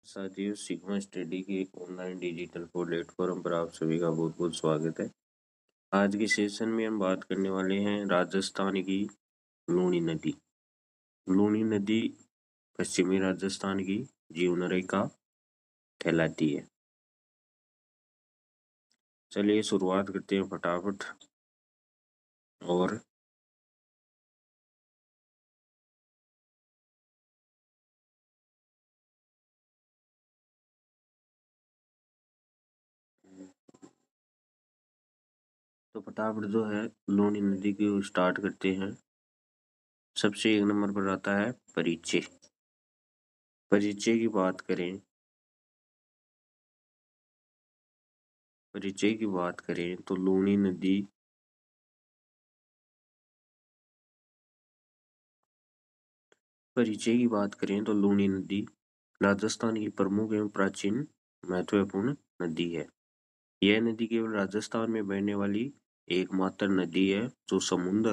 साथियों, sigma study के online digital platform पर आप सभी का बहुत बहुत स्वागत है। आज के सेशन में हम बात करने वाले हैं राजस्थान की लूनी नदी। लूनी नदी पश्चिमी राजस्थान की जीवन रेखा कहलाती है। चलिए शुरुआत करते हैं फटाफट। और तो फटाफट जो है लूनी नदी की स्टार्ट करते हैं। सबसे एक नंबर पर आता है परिचय। परिचय की बात करें तो लूनी नदी लूनी नदी राजस्थान की प्रमुख एवं प्राचीन महत्वपूर्ण नदी है। यह नदी केवल राजस्थान में बहने वाली एकमात्र नदी है जो समुद्र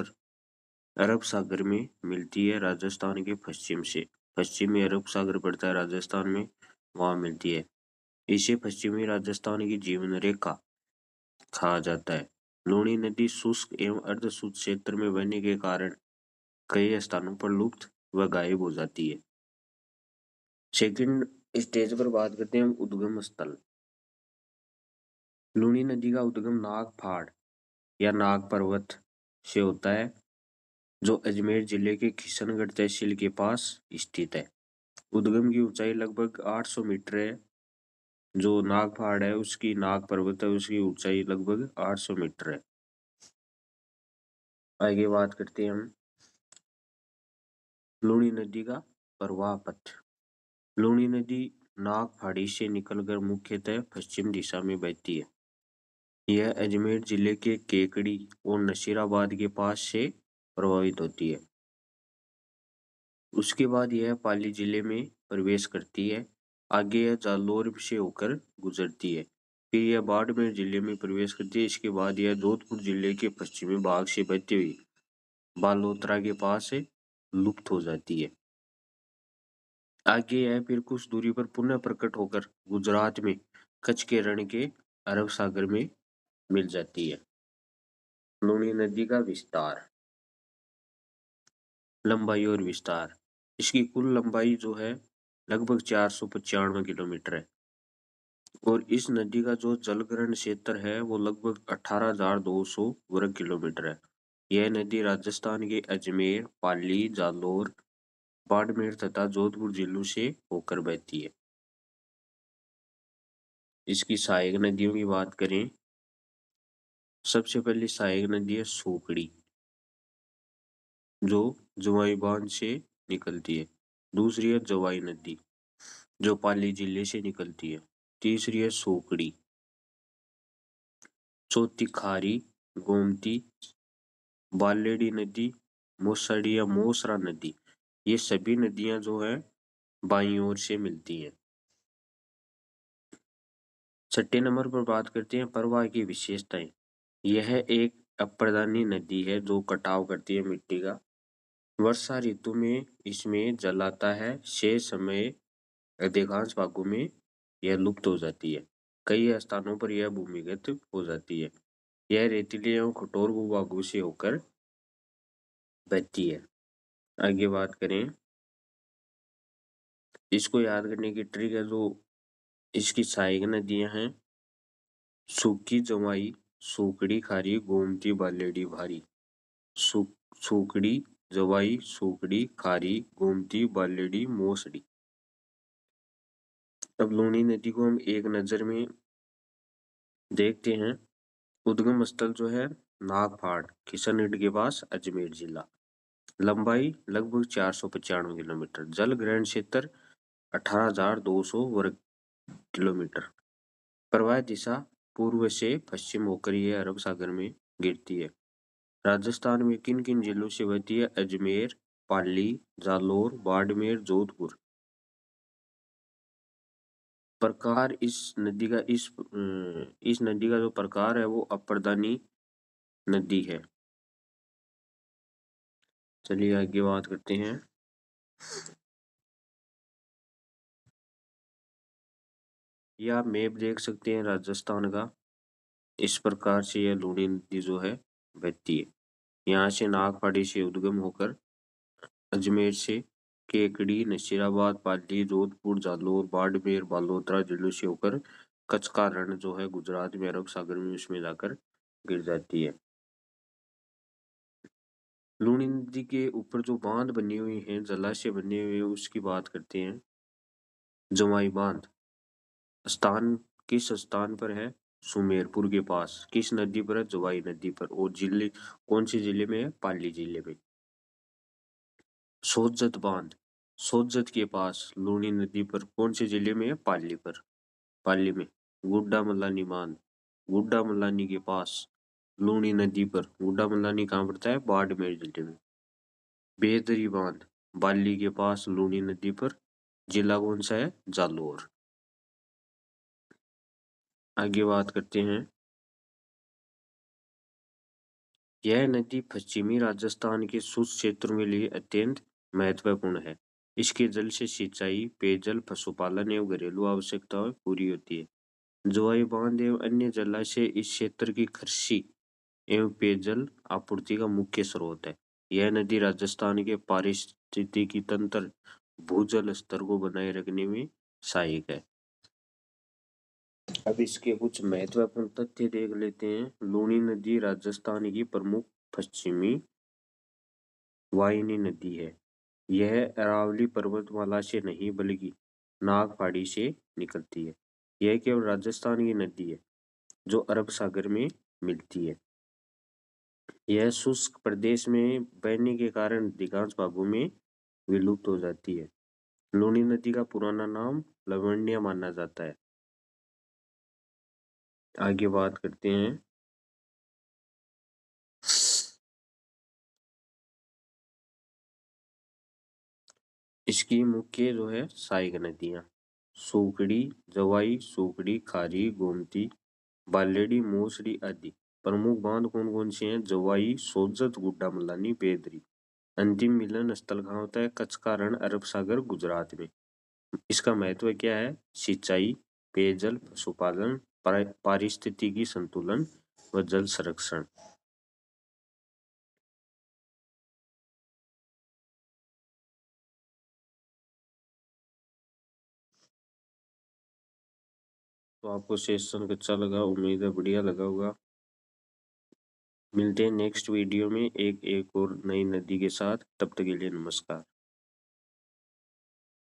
अरब सागर में मिलती है। राजस्थान के पश्चिम से पश्चिमी अरब सागर पड़ता है राजस्थान में, वहां मिलती है। इसे पश्चिमी राजस्थान की जीवन रेखा कहा जाता है। लूनी नदी शुष्क एवं अर्ध शुष्क क्षेत्र में बहने के कारण कई स्थानों पर लुप्त व गायब हो जाती है। सेकंड स्टेज पर बात करते हैं उद्गम स्थल। लूनी नदी का उद्गम नाग पहाड़ या नाग पर्वत से होता है, जो अजमेर जिले के किशनगढ़ तहसील के पास स्थित है। उद्गम की ऊंचाई लगभग 800 मीटर है। जो नाग पहाड़ है उसकी नाग पर्वत है उसकी ऊंचाई लगभग 800 मीटर है। आगे बात करते हैं हम लूनी नदी का प्रवाह पथ। लूनी नदी नाग पहाड़ी से निकलकर मुख्यतः पश्चिम दिशा में बहती है। यह अजमेर जिले के केकड़ी और नसीराबाद के पास से प्रभावित होती है। उसके बाद यह पाली जिले में प्रवेश करती है। आगे यह जालौर से होकर गुजरती है। फिर यह बाड़मेर जिले में प्रवेश करती है। इसके बाद यह जोधपुर जिले के पश्चिमी भाग से बहती हुई बालोतरा के पास से लुप्त हो जाती है। आगे यह फिर कुछ दूरी पर पुनः प्रकट होकर गुजरात में कच्छ के रण के अरब सागर में मिल जाती है। लूनी नदी का विस्तार, लंबाई और विस्तार। इसकी कुल लंबाई जो है लगभग 495 किलोमीटर है और इस नदी का जो जलग्रहण क्षेत्र है वो लगभग 18,200 वर्ग किलोमीटर है। यह नदी राजस्थान के अजमेर, पाली, जालौर, बाड़मेर तथा जोधपुर जिलों से होकर बहती है। इसकी सहायक नदियों की बात करें, सबसे पहली सहायक नदी है सोकड़ी, जो जवाई बांध से निकलती है। दूसरी है जवाई नदी, जो पाली जिले से निकलती है। तीसरी है सोकड़ी। चौथी खारी, गोमती, बालेड़ी नदी, मोसड़ी या मोसरा नदी। ये सभी नदियां जो है बाईं ओर से मिलती हैं। छठे नंबर पर बात करते हैं प्रवाह की विशेषताएं। यह एक अप्रधानी नदी है जो कटाव करती है मिट्टी का। वर्षा ऋतु में इसमें जल आता है। शेष समय अधिकांश भागों में यह लुप्त हो जाती है। कई स्थानों पर यह भूमिगत हो जाती है। यह रेतीले एवं कठोर भूभागों से होकर बहती है। आगे बात करें, इसको याद करने की ट्रिक है जो इसकी सहायक नदियां हैं सूकी, जवाई, सोकड़ी, खारी, गोमती, बालेड़ी, भारी। सूकड़ी, जवाई, सोकड़ी, खारी, गोमती, बालेड़ी, मोसड़ी। अब लूनी नदी को हम एक नजर में देखते हैं। उद्गम स्थल जो है नागपाड़, किशनगढ़ के पास, अजमेर जिला। लंबाई लगभग 495 किलोमीटर। जल ग्रहण क्षेत्र 18,200 वर्ग किलोमीटर। प्रवाह दिशा पूर्व से पश्चिम होकर यह अरब सागर में गिरती है। राजस्थान में किन किन जिलों से बहती है? अजमेर, पाली, जालौर, बाड़मेर, जोधपुर। प्रकार इस नदी का जो प्रकार है वो अप्रधानी नदी है। चलिए आगे बात करते हैं। ये आप मैप देख सकते हैं राजस्थान का। इस प्रकार से यह लूनी नदी जो है बहती है। यहाँ से नागपाड़ी से उद्गम होकर अजमेर से केकड़ी, नसीराबाद, पाली, जोधपुर, जालौर, बाड़मेर, बालोतरा जिलों से होकर कच्छ का रण जो है गुजरात में अरब सागर में उसमें जाकर गिर जाती है। लूनी नदी के ऊपर जो बांध बनी हुई हैं, जलाशय बने हुए हैं, उसकी बात करते हैं। जवाई बांध स्थान किस स्थान पर है? सुमेरपुर के पास। किस नदी पर है? जवाई नदी पर। और जिले कौन से जिले में है? पाली जिले में। सोजत बांध सोजत के पास लूनी नदी पर कौन से जिले में है? पाली पर। पाली में। गुड्डा मल्लानी बांध गुड्डा मल्लानी के पास लूनी नदी पर। गुड्डा मल्लानी कहाँ पड़ता है? बाड़मेर जिले में। बेदरी बांध बाली के पास लूनी नदी पर। जिला कौन सा है? जालोर। आगे बात करते हैं। यह नदी पश्चिमी राजस्थान के शुष्क क्षेत्रों के लिए अत्यंत महत्वपूर्ण है। इसके जल से सिंचाई, पेयजल, पशुपालन एवं घरेलू आवश्यकताएं पूरी होती है। जोआई बांध एवं अन्य जलाशय इस क्षेत्र की कृषि एवं पेयजल आपूर्ति का मुख्य स्रोत है। यह नदी राजस्थान के पारिस्थितिकी तंत्र, भूजल स्तर को बनाए रखने में सहायक है। अब इसके कुछ महत्वपूर्ण तथ्य देख लेते हैं। लूनी नदी राजस्थान की प्रमुख पश्चिमी वाहिनी नदी है। यह अरावली पर्वतमाला से नहीं बल्कि नागपाड़ी से निकलती है। यह केवल राजस्थान की नदी है जो अरब सागर में मिलती है। यह शुष्क प्रदेश में बहने के कारण अधिकांश भागों में विलुप्त हो जाती है। लूनी नदी का पुराना नाम लवण्य माना जाता है। आगे बात करते हैं। इसकी मुख्य जो है सहायक नदियां सूकड़ी, जवाई, सूकड़ी, खारी, गोमती, बालेड़ी, मोसड़ी आदि। प्रमुख बांध कौन कौन से हैं? जवाई, सोजत, गुड्डा मल्लानी, बेदरी। अंतिम मिलन स्थल कहाँ होता है? कच्छ का रण, अरब सागर, गुजरात में। इसका महत्व क्या है? सिंचाई, पेयजल, पशुपालन, पारिस्थितिकी संतुलन व जल संरक्षण। तो आपको सेशन अच्छा लगा, उम्मीद है बढ़िया लगा होगा। मिलते हैं नेक्स्ट वीडियो में एक और नई नदी के साथ। तब तक के लिए नमस्कार।